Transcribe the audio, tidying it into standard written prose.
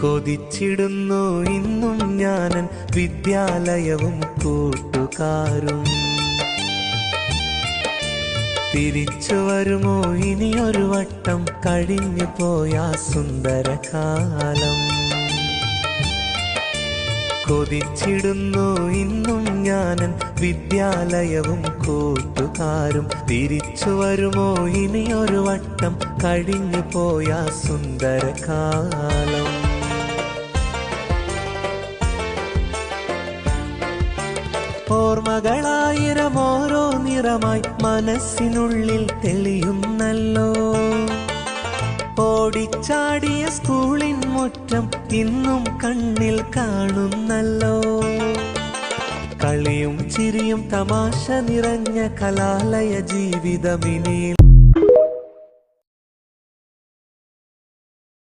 കൊതിച്ചിടുന്നു ഇന്നും ഞാനൻ വിദ്യാലയവും കൂട്ടുകാരും. തിരിച്ചു വരുമോ ഇനിയൊരു വട്ടം കഴിഞ്ഞു പോയ സുന്ദരകാലം. കൊതിച്ചിടുന്നു ഇന്നും ഞാനൻ വിദ്യാലയവും കൂട്ടുകാരും. തിരിച്ചു വരുമോ ഇനിയൊരു വട്ടം കഴിഞ്ഞു പോയ സുന്ദരകാലം. ഓർമ്മകളായിരം ഓരോ നിറമായി മനസ്സിനുള്ളിൽ തെളിയുന്നല്ലോ. ഓടിച്ചാടിയ സ്കൂളിൻ മുറ്റം ഇന്നും കണ്ണിൽ കാണുന്നല്ലോ. കളിയും ചിരിയും തമാശ നിറഞ്ഞ കലാലയ ജീവിതമിനി